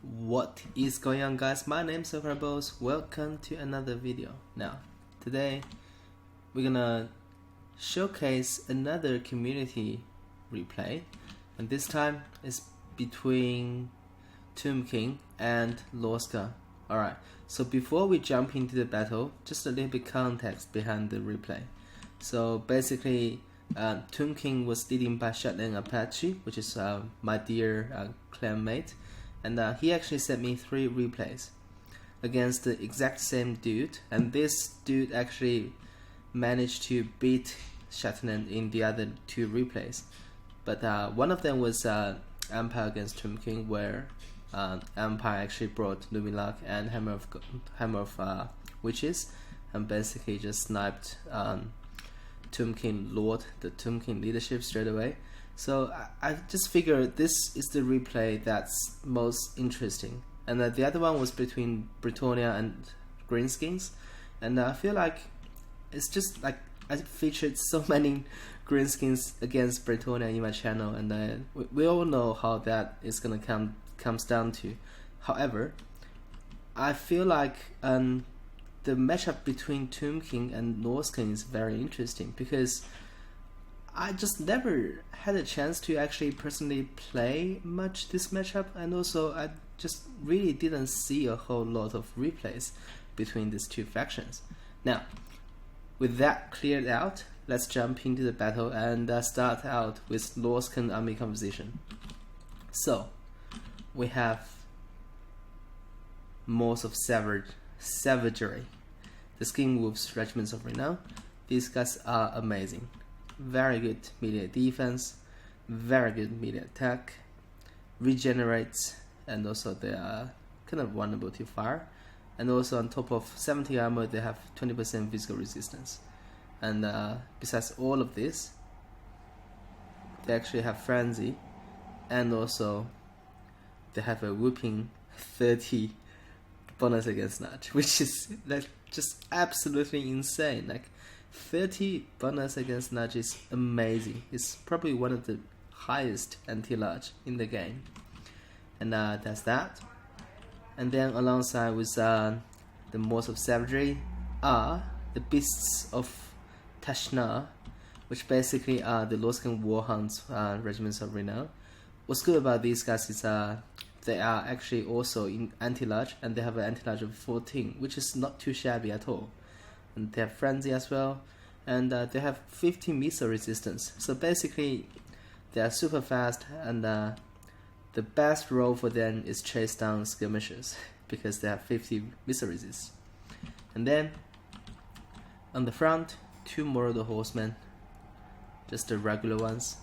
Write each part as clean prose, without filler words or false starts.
What is going on, guys? My name is Boss. Welcome to another video. Now, today we're gonna showcase another community replay, and this time it's between Tomb King and Norsca. Alright, so before we jump into the battle, just a little bit context behind the replay. So basically, Tomb King was leading by ShetlandApache, which is my dear clanmate. And he actually sent me 3 replays against the exact same dude, and this dude actually managed to beat Shetland in the other 2 replays. But one of them was Empire against Tomb King, where Empire actually brought Lumiluck and Hammer of Witches, and basically just sniped Tomb King Lord, the Tomb King leadership straight away. So I just figured this is the replay that's most interesting, and the other one was between Bretonnia and Greenskins, and I feel like it's just like I featured so many Greenskins against Bretonnia in my channel, and we all know how that is gonna comes down to. However, I feel like the matchup between Tomb King and Norsca is very interesting, because I just never had a chance to actually personally play much this matchup, and also I just really didn't see a whole lot of replays between these 2 factions. Now, with that cleared out, let's jump into the battle and start out with Norscan army composition. So, we have Moors of Savagery, the Skin Wolves Regiments of Renown. These guys are amazing. Very good melee defense, very good melee attack, regenerates, and also they are kind of vulnerable to fire. And also on top of 70 armor, they have 20% physical resistance. And besides all of this, they actually have frenzy, and also they have a whooping 30 bonus against nudge, which is like just absolutely insane. Like 30 bonus against nudge is amazing. It's probably one of the highest anti-large in the game, and that's that. And then alongside with the Moors of Savagery are the Beasts of Tashnar, which basically are the Norscan Warhounds regiments of Renown. What's good about these guys is they are actually also in anti-large, and they have an anti-large of 14, which is not too shabby at all. And they have frenzy as well, and they have 50 missile resistance. So basically, they are super fast, and the best role for them is chase down skirmishers because they have 50 missile resist. And then on the front, 2 Marauder Horsemen, just the regular ones.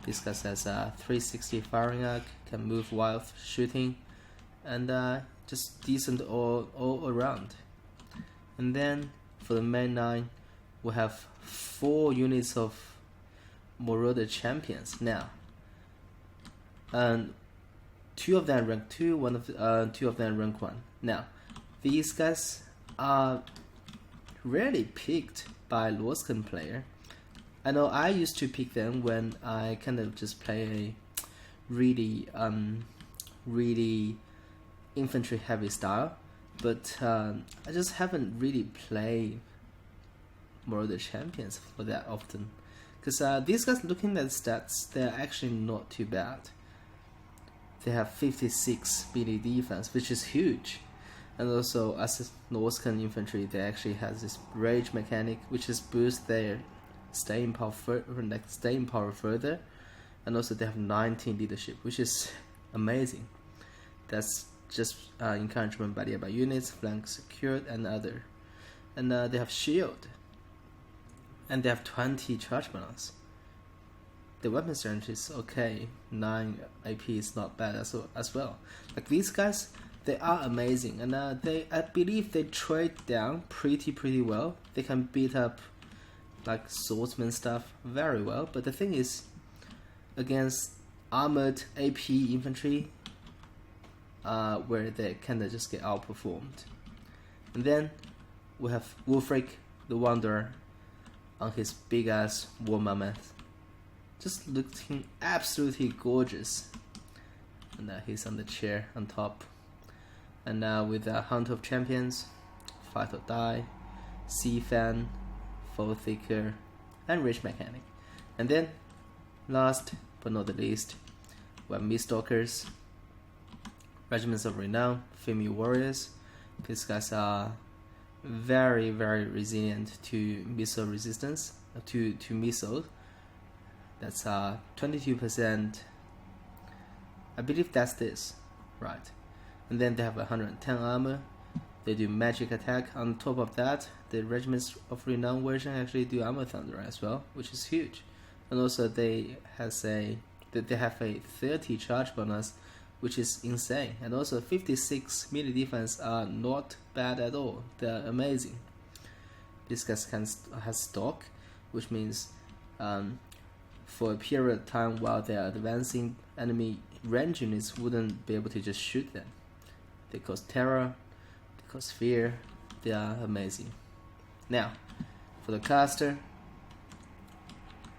This guy has a 360 firing arc, can move while shooting, and just decent all around. And then for the main 9, we have 4 units of Marauder champions now. And 2 of them rank 2, 2 of them rank 1. Now, these guys are rarely picked by Norscan player. I know I used to pick them when I kind of just play a really infantry heavy style, but I just haven't really played Marauder champions for that often, because these guys, looking at stats, they're actually not too bad. They have 56 melee defense, which is huge, and also as Norscan infantry, they actually has this rage mechanic, which is boost their staying power further, and also they have 19 leadership, which is amazing. That's just encouragement by nearby units, flank secured, and other. And they have shield, and they have 20 charge balance. The weapon strength is okay, 9 AP is not bad as well. Like these guys, they are amazing, and I believe they trade down pretty well. They can beat up like swordsman stuff very well, but the thing is, against armored AP infantry, where they kinda just get outperformed. And then we have Wulfric the Wanderer on his big ass war mammoth, just looking absolutely gorgeous. and he's on the chair on top. And with the Hunt of Champions, Fight or Die, Sea Fan, Foe Seeker, and Rich Mechanic. And then, last but not the least, we have Miststalkers, Regiments of Renown, Female Warriors. These guys are very, very resilient to missile resistance, to missiles. That's 22%. I believe that's this, right? And then they have 110 armor. They do magic attack. On top of that, the Regiments of Renown version actually do armor thunder as well, which is huge. And also they have a 30 charge bonus, which is insane. And also 56 melee defense are not bad at all. They're amazing. This guy has stock, which means for a period of time while they are advancing, enemy range units wouldn't be able to just shoot them. They cause terror, they cause fear. They are amazing. Now, for the caster,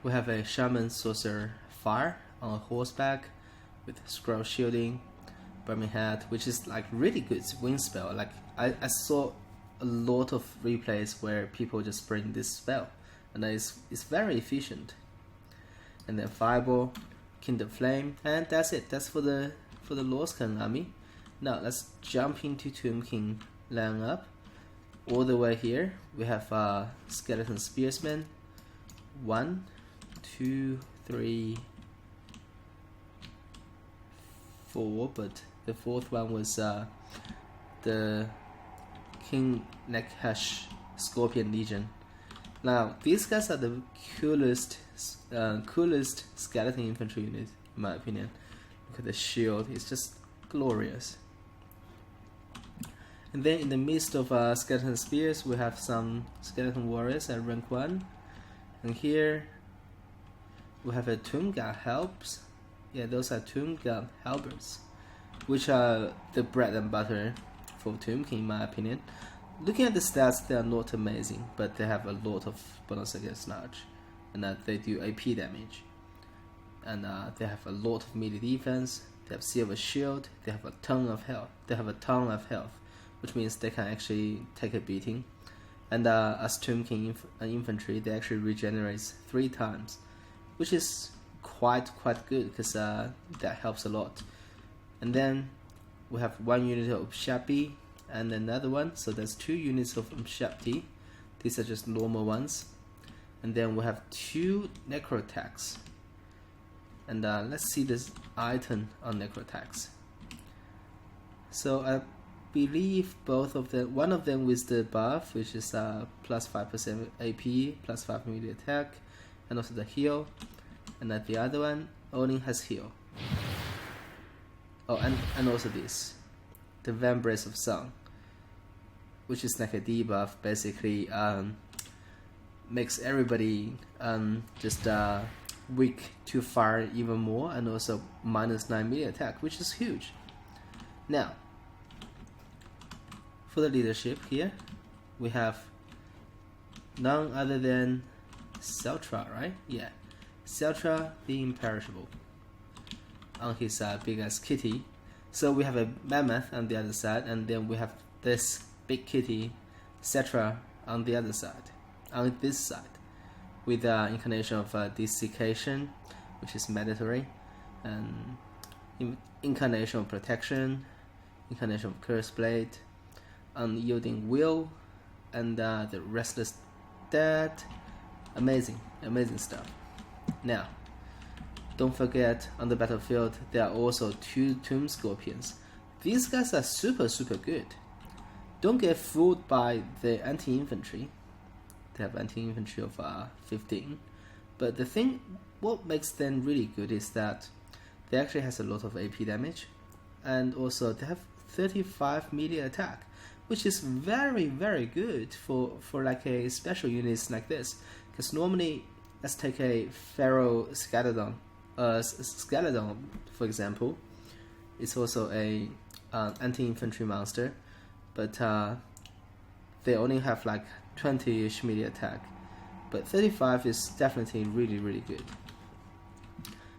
we have a Shaman Sorcerer Fire on a horseback with scroll shielding, Burning Hat, which is like really good wind spell. Like I saw a lot of replays where people just bring this spell, and it's very efficient. And then Fireball, Kindle Flame, and that's it. That's for the Norsca army. Now let's jump into Tomb King lineup. All the way here we have Skeleton Spearsman. 1, 2, 3, 4, but the fourth one was the King Nekhash Scorpion Legion. Now these guys are the coolest skeleton infantry unit in my opinion. Look at the shield, it's just glorious. And then in the midst of skeleton spears, we have some skeleton warriors at rank 1. And here we have a Tomb Guard helps. Yeah, those are Tomb Guard halberds, which are the bread and butter for Tomb King in my opinion. Looking at the stats, they are not amazing, but they have a lot of bonus against large, and they do AP damage. And they have a lot of melee defense. They have silver shield. They have a ton of health. Which means they can actually take a beating. And as Tomb King infantry, they actually regenerates 3 times, which is quite good because that helps a lot. And then we have 1 unit of Shapi and another one, so there's 2 units of Shapti. These are just normal ones. And then we have 2 necro attacks. And let's see this item on necro attacks. So I believe both of them, one of them with the buff, which is plus 5% AP, plus 5 melee attack, and also the heal. And the other one only has heal. Oh, and also this, the Vambrace of Song, which is like a debuff, basically makes everybody just weak to fire even more, and also minus 9 melee attack, which is huge. Now, for the leadership here, we have none other than Seltra, right? Yeah, Seltra the Imperishable on his big ass kitty. So we have a mammoth on the other side, and then we have this big kitty, Seltra, on the other side, on this side, with the incarnation of Desiccation, which is mandatory, and incarnation of Protection, incarnation of Curse Blade, Unyielding Will, and the Restless Dead. Amazing stuff. Now, don't forget, on the battlefield there are also 2 Tomb Scorpions. These guys are super good. Don't get fooled by the anti-infantry. They have anti-infantry of 15, but the thing, what makes them really good is that they actually has a lot of AP damage, and also they have 35 melee attack, which is very good for like a special units like this. Because normally, let's take a Pharaoh Skeleton, for example. It's also a anti-infantry monster, but they only have like 20-ish melee attack, but 35 is definitely really good,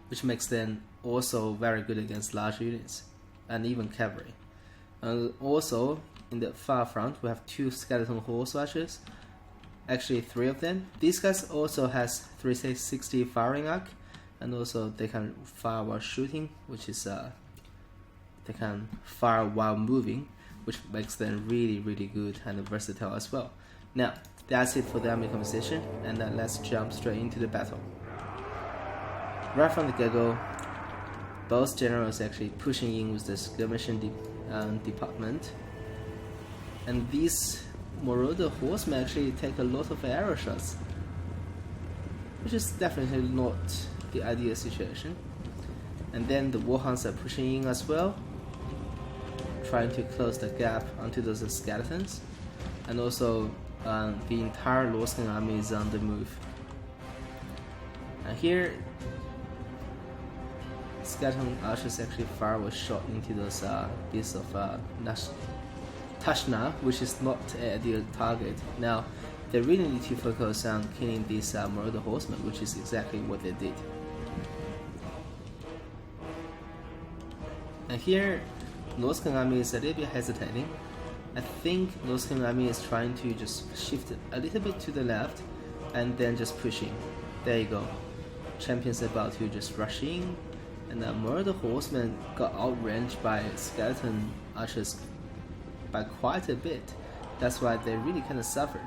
which makes them also very good against large units and even cavalry. And also in the far front we have 2 skeleton horse archers, actually 3 of them. These guys also has 360 firing arc, and also they can fire while shooting, which is they can fire while moving, which makes them really good and versatile as well. Now that's it for the army composition, and let's jump straight into the battle. Right from the get-go, both generals actually pushing in with the skirmishing department, and these Marauder horsemen actually take a lot of arrow shots, which is definitely not the ideal situation. And then the Warhounds are pushing in as well, trying to close the gap onto those skeletons, and also the entire Norscan army is on the move. And here, skeleton archers actually fire a shot into those bits of Tashna, which is not an ideal target. Now, they really need to focus on killing these Marauder horsemen, which is exactly what they did. And here, Norscan army is a little bit hesitating. I think Norscan army is trying to just shift a little bit to the left and then just pushing. There you go. Champions about to just rush in, and the Marauder horsemen got outranged by skeleton archers by quite a bit. That's why they really kind of suffered.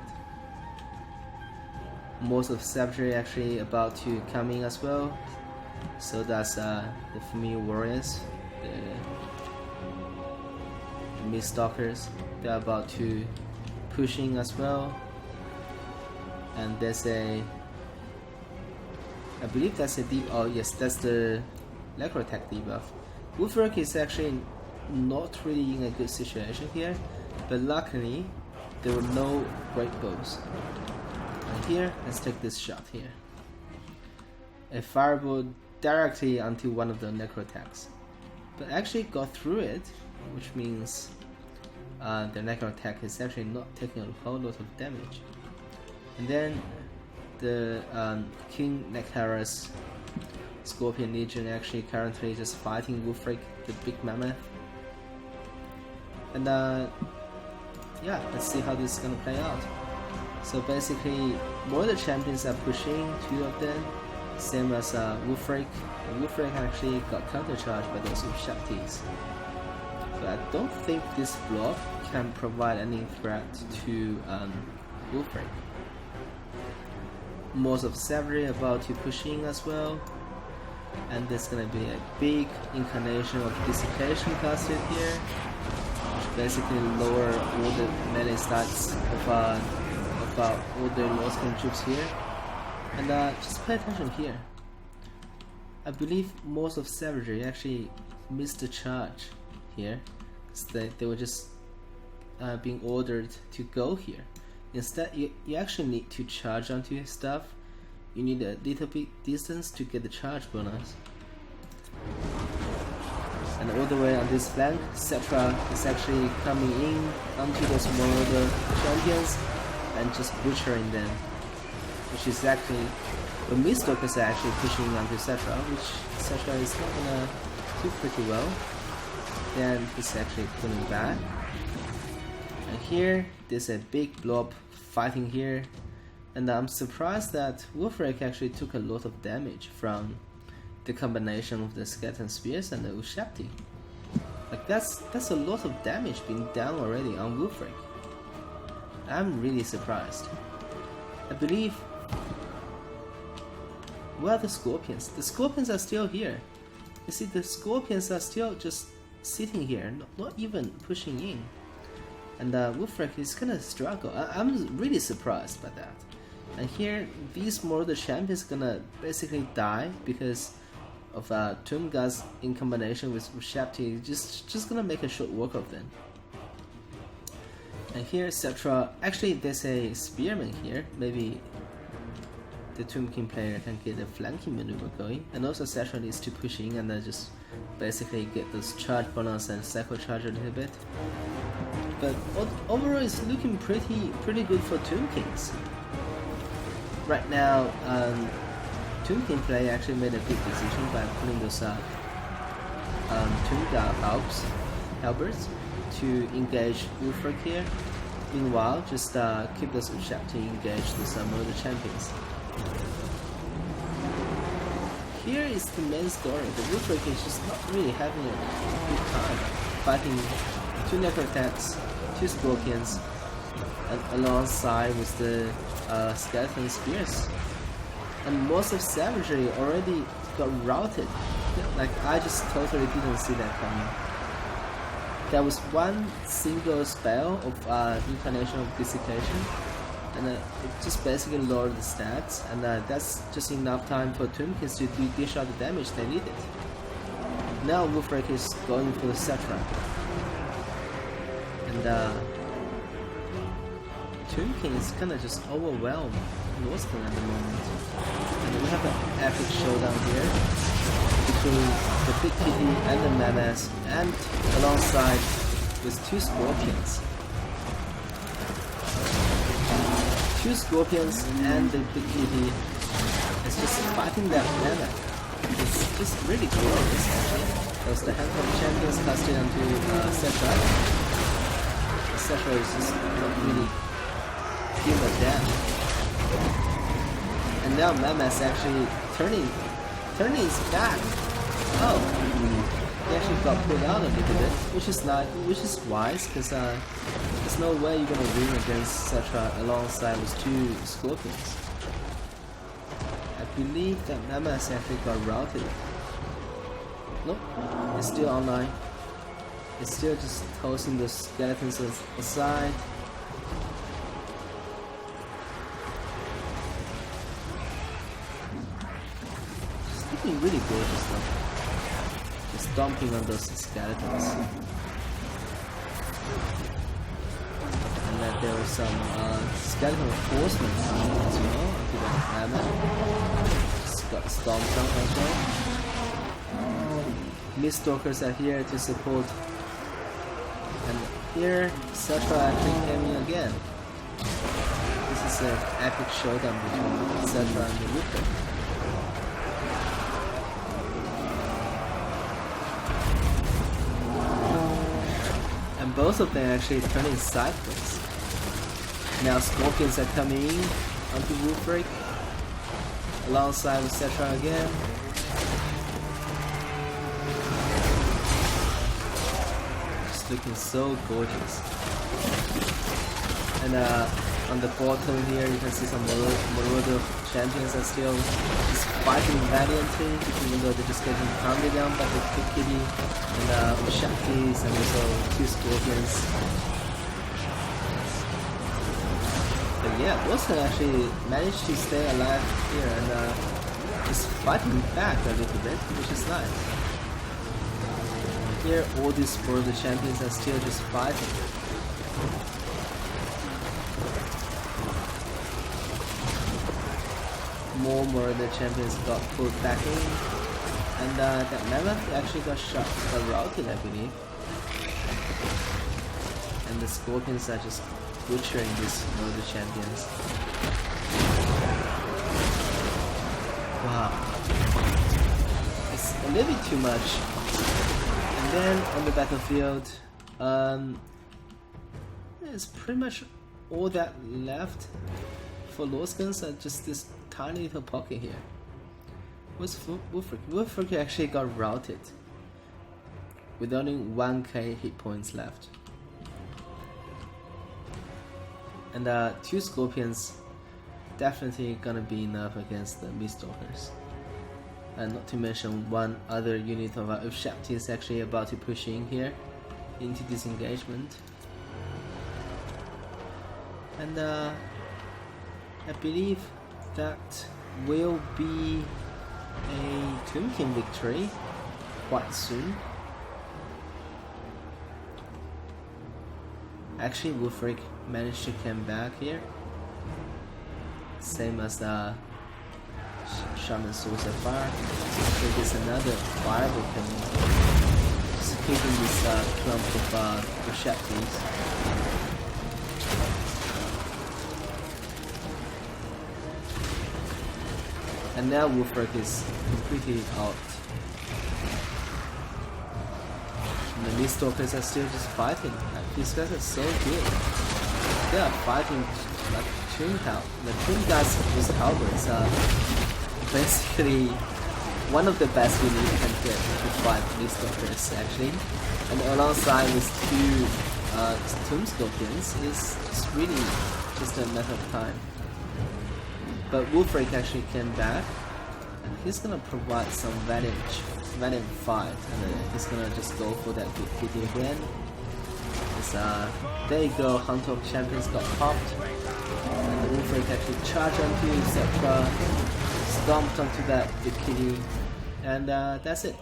Most of savagery actually about to come in as well. So that's the familiar warriors, the mist stalkers. They're about to push in as well. And there's a, I believe that's a deep. Oh yes, that's the Necrotech debuff. Wolfrek is actually not really in a good situation here, but luckily there were no great bows. And here, let's take this shot here. A fireball directly onto one of the Necrotechs, but actually got through it, which means the Necrotech is actually not taking a whole lot of damage. And then the King Nectaris Scorpion Legion actually currently just fighting Wolfrek, the big mammoth. And yeah, let's see how this is gonna play out. So basically, more of the champions are pushing, 2 of them, same as Wolfrek. Wolfrek actually got countercharged by those Shaktis. But I don't think this block can provide any threat to Wolfrek. Most of Savagery about to push in as well. And there's gonna be a big incarnation of Dissipation casted here, which basically lower all the melee stats of all the Norscan troops here. And just pay attention here. I believe most of Savagery actually missed the charge here, because they were just being ordered to go here. Instead, you actually need to charge onto your stuff. You need a little bit distance to get the charge bonus. And all the way on this flank, Cetra is actually coming in onto those Marauder champions and just butchering them. Which is actually, the Mistalkers are actually pushing onto Cetra, which Cetra is not gonna do pretty well. Then he's actually pulling back. And here, there's a big blob fighting here. And I'm surprised that Wolfrek actually took a lot of damage from the combination of the Skeleton Spears and the Ushapti. Like that's a lot of damage being done already on Wolfrek. I'm really surprised. I believe, where are the Scorpions? The Scorpions are still here. You see, the Scorpions are still just sitting here, not even pushing in. And Wolfrek is gonna struggle. I'm really surprised by that. And here, these Marauder champions gonna basically die because of Tomb Guards in combination with Shapti, just gonna make a short work of them. And here, Cetra, actually there's a Spearman here, maybe the Tomb King player can get a flanking maneuver going, and also Cetra needs to push in and then just basically get those charge bonus and cycle charge a little bit. But overall it's looking pretty good for Tomb Kings. Right now, Tomb King player actually made a big decision by pulling those tuned helpers to engage Wolfric here. Meanwhile, just keep the Shepti engaged with some of the champions. Here is the main story. The Wolfric is just not really having a good time fighting 2 necro attacks, 2 scorpions, and alongside with the skeleton spears. And most of savagery already got routed. Like, I just totally didn't see that coming. There was one single spell of Incarnation of Dissipation, and it just basically lowered the stats, and that's just enough time for Tombkins to dish out the damage they needed. Now Wolfric is going for the Cetra, and Tombkin is kinda just overwhelmed Norsca at the moment. And we have an epic showdown here between the Big Kitty and the Mammoth, and alongside with 2 scorpions. 2 scorpions and the Big Kitty is just fighting that Mammoth. It's just really glorious actually. There's the handful of champions casted onto Cetra. Cetra is just not really give a damn. And now Mammoth actually turning his back. Oh, he actually got pulled out a little bit, which is wise, because there's no way you're gonna win against Cetra alongside with 2 scorpions. I believe that Mammoth actually got routed. Nope, it's still online. It's still just tossing the skeletons aside. Really gorgeous though. Just stomping on those skeletons. And then there was some skeleton reinforcement coming as well onto the Mammoth. Just got stomped on as well. Miststalkers are here to support. And here Cetra actually came in again. This is an epic showdown between Cetra and the Wolfric. And both of them actually turning sideways. Now scorpions are coming in onto Wolfric alongside with Cetra again. Just looking so gorgeous. And on the bottom here you can see some Marauder champions are still just fighting valiantly, even though they're just getting pounded down by the Big Kitty and Shaktis and also 2 scorpions. But yeah, Wilson actually managed to stay alive here and is fighting back a little bit, which is nice. Here all these Marauder champions are still just fighting. More Marauder champions got pulled back in, and that Mammoth actually got routed, I believe. And the scorpions are just butchering these Marauder champions. Wow, it's a little bit too much. And then on the battlefield, it's pretty much all that left for Norskans are just this tiny little pocket here. What's Wolfric? Wolfric actually got routed with only 1k hit points left. And 2 scorpions definitely gonna be enough against the Miststalkers. And not to mention one other unit of Shepti is actually about to push in here into this engagement. And I believe that will be a Tombkin victory quite soon. Actually, Wolfric managed to come back here, same as the Shaman Source of Fire. So there's another fireball coming, just hitting this clump of Sheptis. And now Wolfric is completely out. And the Mist-Stalkers are still just fighting. Like, these guys are so good. They are fighting like Tomb Hell. The Tomb guys with halberds are basically one of the best units you can get to fight Mist-Stalkers actually. And alongside with two Tomb Scorpions it's really just a matter of time. But Wolfrake actually came back and he's gonna provide some valiant fight, and he's gonna just go for that good kitty again. There you go, Hunter of Champions got popped, and the Wolfrake actually charged onto etc. Stomped onto that good kitty, and that's it.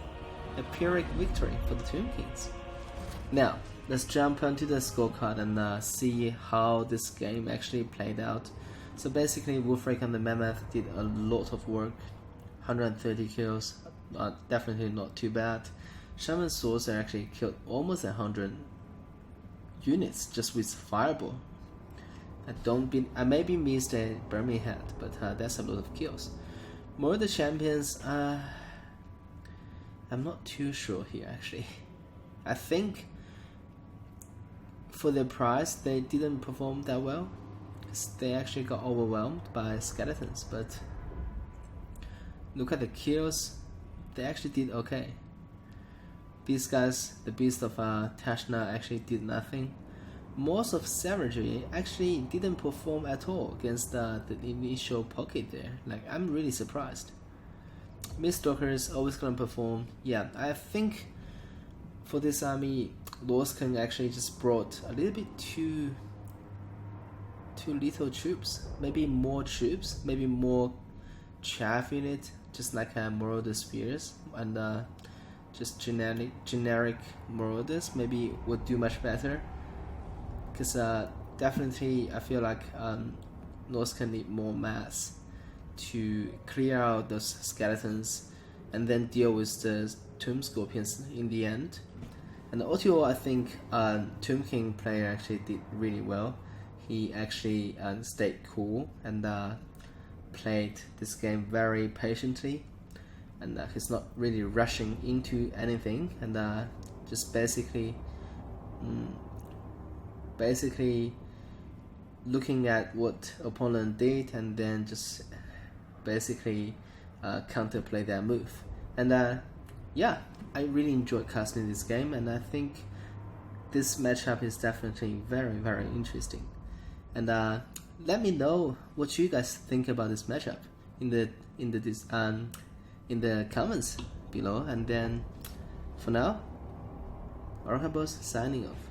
A Pyrrhic victory for the Tomb Kings. Now, let's jump onto the scorecard and see how this game actually played out. So basically, Wolfrake and the Mammoth did a lot of work. 130 kills, definitely not too bad. Shaman Sorcerer actually killed almost 100 units just with Fireball. I maybe missed a Burning Head, but that's a lot of kills. More of the champions, I'm not too sure here actually. I think for the price they didn't perform that well, because they actually got overwhelmed by skeletons, but look at the kills, they actually did okay. These guys, the Beast of Tashna actually did nothing. Most of Savagery actually didn't perform at all against the initial pocket there. Like, I'm really surprised. Mist-Stalker is always gonna perform. Yeah, I think for this army, Norsca actually just brought a little bit too little troops. Maybe more troops, maybe more chaff in it, just like Marauder Spears, and just generic Marauders maybe would do much better. Because definitely I feel like Norsca need more mass to clear out those skeletons and then deal with the Tomb Scorpions in the end. And OTO, I think Tomb King player actually did really well. He actually stayed cool and played this game very patiently, and he's not really rushing into anything, and just basically looking at what opponent did and then just basically counterplay their move. And yeah, I really enjoyed casting this game, and I think this matchup is definitely very, very interesting. And let me know what you guys think about this matchup in the comments below. And then for now, Warhammer signing off.